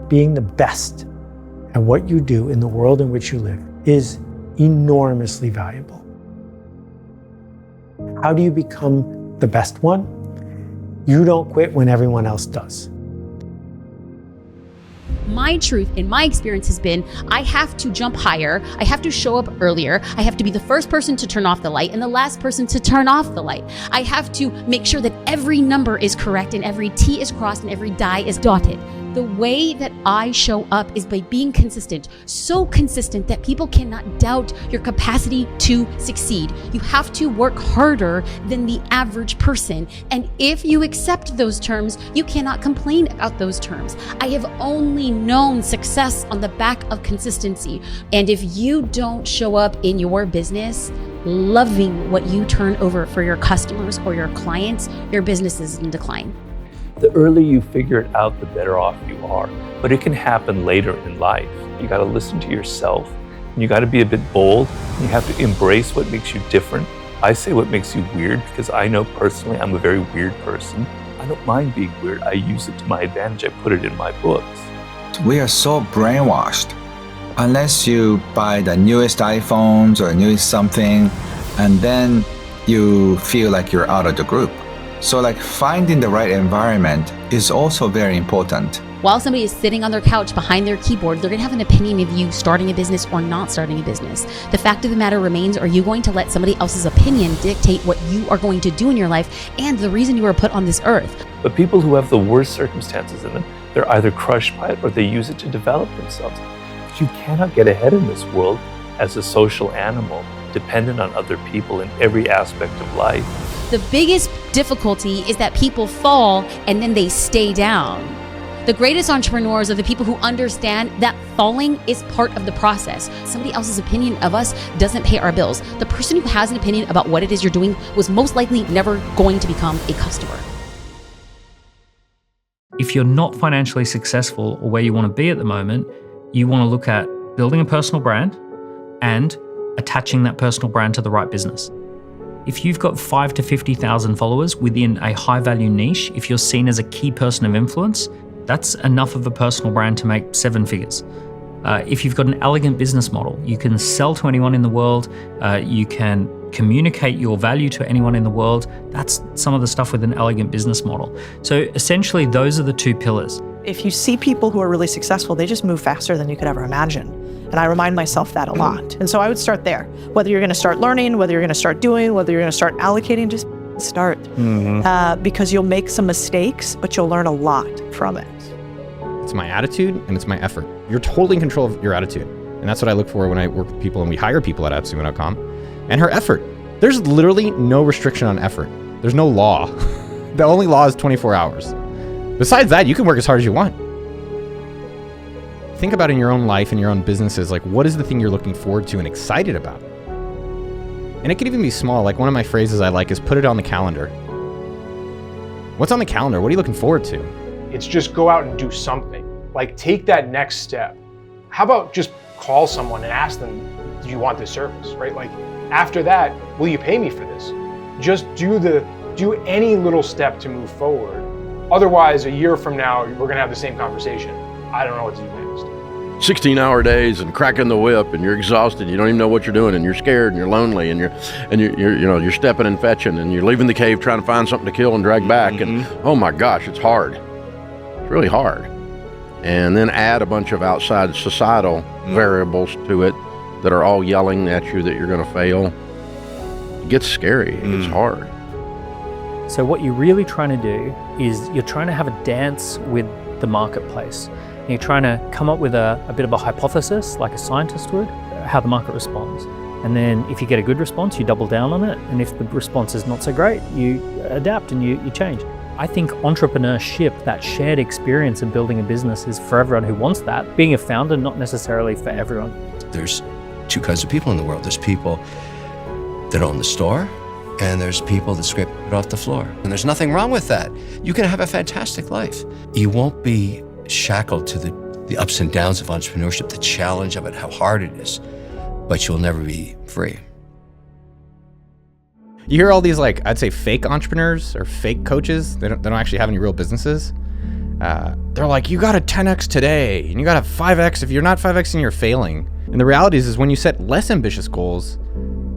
Being the best at what you do in the world in which you live is enormously valuable. How do you become the best one? You don't quit when everyone else does. My truth in my experience has been, I have to jump higher, I have to show up earlier, I have to be the first person to turn off the light and the last person to turn off the light. I have to make sure that every number is correct and every T is crossed and every die is dotted. The way that I show up is by being consistent, so consistent that people cannot doubt your capacity to succeed. You have to work harder than the average person. And if you accept those terms, you cannot complain about those terms. I have only known success on the back of consistency. And if you don't show up in your business loving what you turn over for your customers or your clients, your business is in decline. The earlier you figure it out, the better off you are. But it can happen later in life. You got to listen to yourself. You got to be a bit bold. You have to embrace what makes you different. I say what makes you weird because I know personally I'm a very weird person. I don't mind being weird. I use it to my advantage. I put it in my books. We are so brainwashed. Unless you buy the newest iPhones or newest something, and then you feel like you're out of the group. So like finding the right environment is also very important. While somebody is sitting on their couch behind their keyboard, they're gonna have an opinion of you starting a business or not starting a business. The fact of the matter remains, are you going to let somebody else's opinion dictate what you are going to do in your life and the reason you were put on this earth? But people who have the worst circumstances in them, they're either crushed by it or they use it to develop themselves. Because you cannot get ahead in this world as a social animal, dependent on other people in every aspect of life. The biggest difficulty is that people fall and then they stay down. The greatest entrepreneurs are the people who understand that falling is part of the process. Somebody else's opinion of us doesn't pay our bills. The person who has an opinion about what it is you're doing was most likely never going to become a customer. If you're not financially successful or where you want to be at the moment, you want to look at building a personal brand and attaching that personal brand to the right business. If you've got 5 to 50,000 followers within a high value niche, if you're seen as a key person of influence, that's enough of a personal brand to make 7 figures. If you've got an elegant business model, you can sell to anyone in the world, you can communicate your value to anyone in the world. That's some of the stuff with an elegant business model. So essentially, those are the 2 pillars. If you see people who are really successful, they just move faster than you could ever imagine. And I remind myself that a lot. And so I would start there. Whether you're going to start learning, whether you're going to start doing, whether you're going to start allocating, just start. Because you'll make some mistakes, but you'll learn a lot from it. It's my attitude and it's my effort. You're totally in control of your attitude. And that's what I look for when I work with people and we hire people at AppSumo.com. And her effort. There's literally no restriction on effort. There's no law. The only law is 24 hours. Besides that, you can work as hard as you want. Think about in your own life and your own businesses, like what is the thing you're looking forward to and excited about? And it could even be small. Like one of my phrases I like is put it on the calendar. What's on the calendar? What are you looking forward to? It's just go out and do something. Like take that next step. How about just call someone and ask them, do you want this service, right? Like after that, will you pay me for this? Just do any little step to move forward. Otherwise, a year from now, we're gonna have the same conversation. I don't know what to do next. 16-hour days and cracking the whip and you're exhausted, you don't even know what you're doing and you're scared and you're lonely and you're stepping and fetching and you're leaving the cave trying to find something to kill and drag back and oh my gosh, it's hard. It's really hard. And then add a bunch of outside societal variables to it that are all yelling at you that you're going to fail. It gets scary. It gets hard. So what you're really trying to do is you're trying to have a dance with the marketplace. And you're trying to come up with a bit of a hypothesis, like a scientist would, how the market responds. And then if you get a good response, you double down on it. And if the response is not so great, you adapt and you change. I think entrepreneurship, that shared experience of building a business, is for everyone who wants that. Being a founder, not necessarily for everyone. There's 2 kinds of people in the world. There's people that own the store, and there's people that scrape it off the floor. And there's nothing wrong with that. You can have a fantastic life. You won't be shackled to the ups and downs of entrepreneurship, the challenge of it, how hard it is, but you'll never be free. You hear all these, like, I'd say fake entrepreneurs or fake coaches. They don't actually have any real businesses. they're like, you got to 10x today, and you got to 5x. If you're not 5xing, you're failing. And the reality is when you set less ambitious goals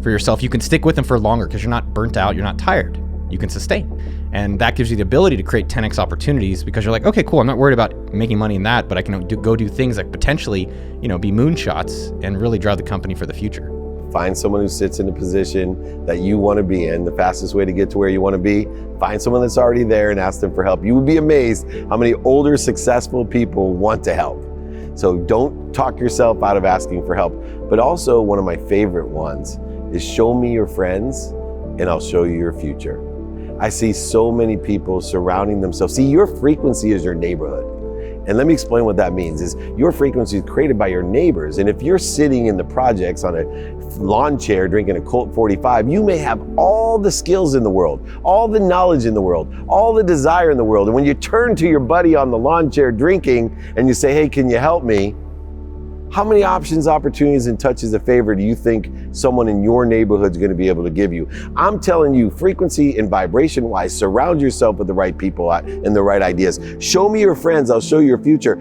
for yourself, you can stick with them for longer because you're not burnt out, you're not tired. You can sustain. And that gives you the ability to create 10x opportunities because you're like, okay, cool, I'm not worried about making money in that, but I can go do things that potentially, be moonshots and really drive the company for the future. Find someone who sits in a position that you want to be in. The fastest way to get to where you want to be, find someone that's already there and ask them for help. You would be amazed how many older, successful people want to help. So don't talk yourself out of asking for help. But also, one of my favorite ones is show me your friends and I'll show you your future. I see so many people surrounding themselves. See, your frequency is your neighborhood. And let me explain what that means is your frequency is created by your neighbors. And if you're sitting in the projects on a lawn chair drinking a Colt 45, you may have all the skills in the world, all the knowledge in the world, all the desire in the world. And when you turn to your buddy on the lawn chair drinking and you say, hey, can you help me? How many options, opportunities, and touches of favor do you think someone in your neighborhood is going to be able to give you? I'm telling you, frequency and vibration wise, surround yourself with the right people and the right ideas. Show me your friends, I'll show you your future.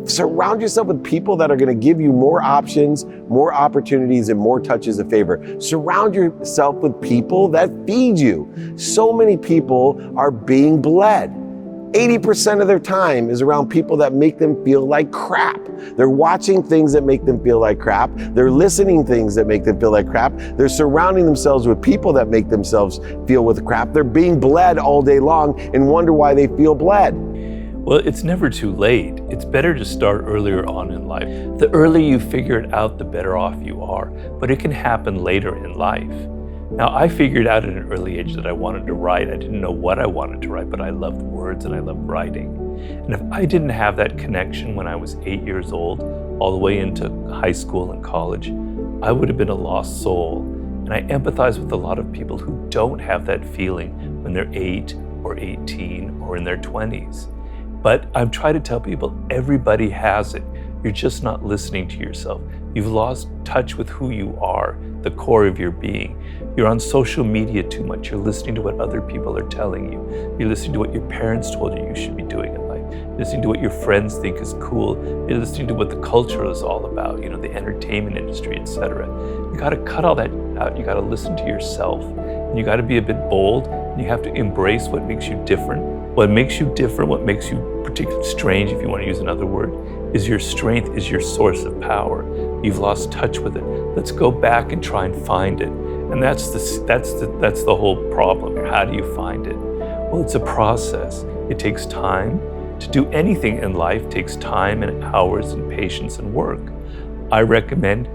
Surround yourself with people that are going to give you more options, more opportunities, and more touches of favor. Surround yourself with people that feed you. So many people are being bled. 80% of their time is around people that make them feel like crap. They're watching things that make them feel like crap. They're listening things that make them feel like crap. They're surrounding themselves with people that make themselves feel with crap. They're being bled all day long and wonder why they feel bled. Well, it's never too late. It's better to start earlier on in life. The earlier you figure it out, the better off you are. But it can happen later in life. Now, I figured out at an early age that I wanted to write. I didn't know what I wanted to write, but I loved words and I loved writing. And if I didn't have that connection when I was 8 years old, all the way into high school and college, I would have been a lost soul. And I empathize with a lot of people who don't have that feeling when they're 8 or 18 or in their 20s. But I'm trying to tell people everybody has it. You're just not listening to yourself. You've lost touch with who you are, the core of your being. You're on social media too much. You're listening to what other people are telling you. You're listening to what your parents told you should be doing in life. You're listening to what your friends think is cool. You're listening to what the culture is all about, the entertainment industry, etc. You got to cut all that out. You got to listen to yourself. And you got to be a bit bold. And you have to embrace what makes you different. What makes you different, what makes you particularly strange, if you want to use another word, is your strength, is your source of power. You've lost touch with it. Let's go back and try and find it. And that's the whole problem. How do you find it? Well, it's a process. It takes time. To do anything in life takes time and hours and patience and work. I recommend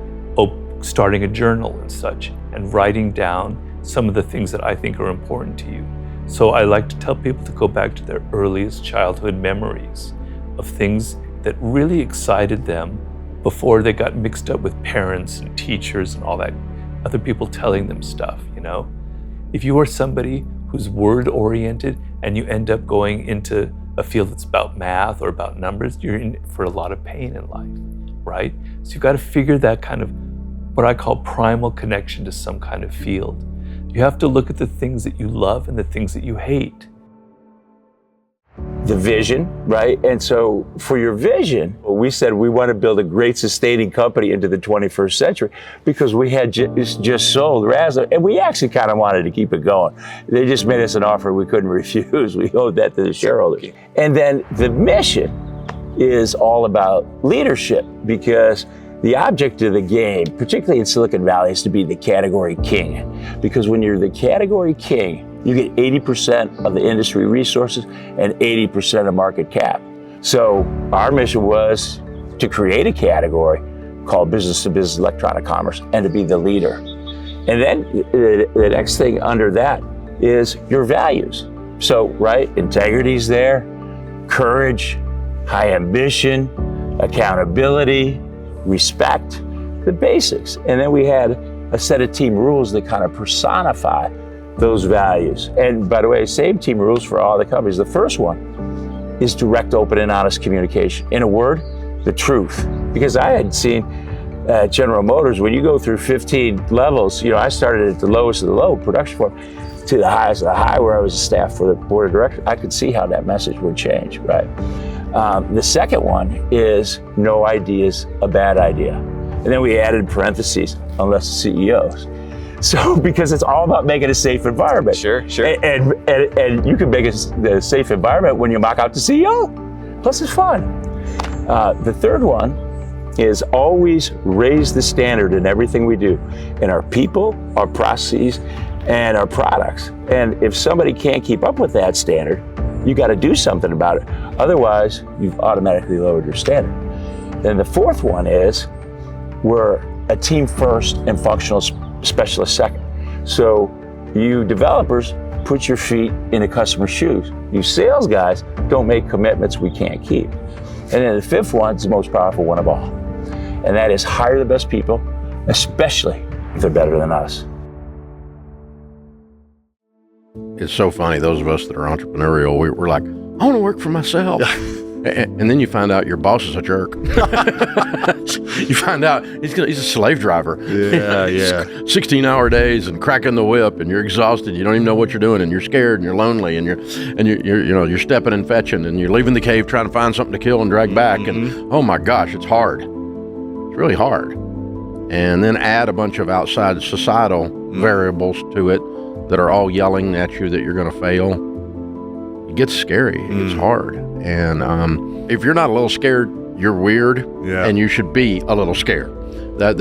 starting a journal and such and writing down some of the things that I think are important to you. So I like to tell people to go back to their earliest childhood memories of things that really excited them before they got mixed up with parents and teachers and all that, other people telling them stuff, If you are somebody who's word-oriented and you end up going into a field that's about math or about numbers, you're in for a lot of pain in life, right? So you've got to figure that kind of what I call primal connection to some kind of field. You have to look at the things that you love and the things that you hate. The vision, right? And so for your vision, we said we want to build a great sustaining company into the 21st century because we had just sold Razzler, and we actually kind of wanted to keep it going. They just made us an offer we couldn't refuse. We owed that to the shareholders. And then the mission is all about leadership because the object of the game, particularly in Silicon Valley, is to be the category king. Because when you're the category king, you get 80% of the industry resources and 80% of market cap. So our mission was to create a category called business-to-business electronic commerce and to be the leader. And then the next thing under that is your values. So, right, integrity's there, courage, high ambition, accountability, respect, the basics. And then we had a set of team rules that kind of personify those values. And by the way, same team rules for all the companies. The first one is direct, open, and honest communication. In a word, the truth. Because I had seen General Motors, when you go through 15 levels, I started at the lowest of the low, production floor. to the highest of the high where I was a staff for the board of directors, I could see how that message would change, right? The second one is no idea is a bad idea. And then we added parentheses, unless the CEOs. So, because it's all about making a safe environment. Sure. And you can make a safe environment when you mock out the CEO. Plus it's fun. The third one is always raise the standard in everything we do, in our people, our processes, and our products. And if somebody can't keep up with that standard, you got to do something about it. Otherwise, you've automatically lowered your standard. Then the fourth one is we're a team first and functional specialist second. So you developers put your feet in the customer's shoes. You sales guys don't make commitments we can't keep. And then the fifth one is the most powerful one of all. And that is hire the best people, especially if they're better than us. It's so funny, those of us that are entrepreneurial, we're like, I want to work for myself. And then you find out your boss is a jerk. You find out he's a slave driver. Yeah. 16-hour days and cracking the whip, and you're exhausted. You don't even know what you're doing, and you're scared, and you're lonely, and you're stepping and fetching, and you're leaving the cave trying to find something to kill and drag back. And oh my gosh, it's hard. It's really hard. And then add a bunch of outside societal variables to it that are all yelling at you that you're going to fail. It gets scary. It gets hard. And if you're not a little scared, you're weird, and you should be a little scared. That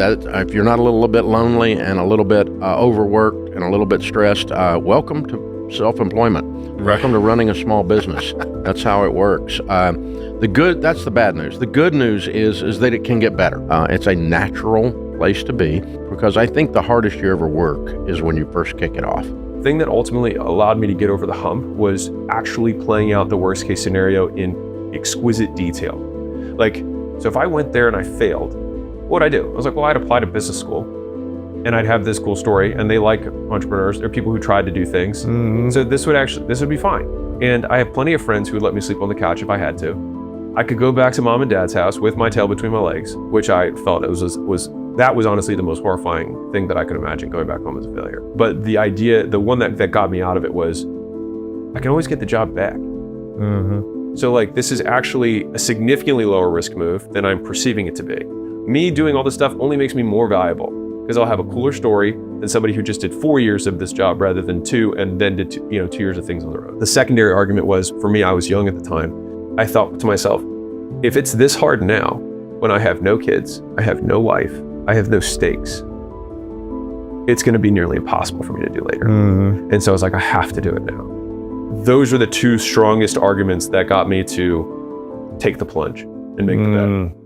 if you're not a little bit lonely and a little bit overworked and a little bit stressed, welcome to self-employment. Welcome to running a small business. That's how it works. That's the bad news. The good news is that it can get better. It's a natural place to be, because I think the hardest you ever work is when you first kick it off. The thing that ultimately allowed me to get over the hump was actually playing out the worst case scenario in exquisite detail. Like, so if I went there and I failed, what would I do? I was like, well, I'd apply to business school and I'd have this cool story, and they like entrepreneurs or people who tried to do things. So this would be fine. And I have plenty of friends who would let me sleep on the couch if I had to. I could go back to mom and dad's house with my tail between my legs, which I felt that was honestly the most horrifying thing that I could imagine, going back home as a failure. But the idea, the one that got me out of it was, I can always get the job back. So like, this is actually a significantly lower risk move than I'm perceiving it to be. Me doing all this stuff only makes me more valuable, because I'll have a cooler story than somebody who just did 4 years of this job rather than 2, and then did 2 years of things on the road. The secondary argument was, for me, I was young at the time. I thought to myself, if it's this hard now, when I have no kids, I have no wife, I have no stakes, it's going to be nearly impossible for me to do later. And so I was like, I have to do it now. Those are the two strongest arguments that got me to take the plunge and make the bet.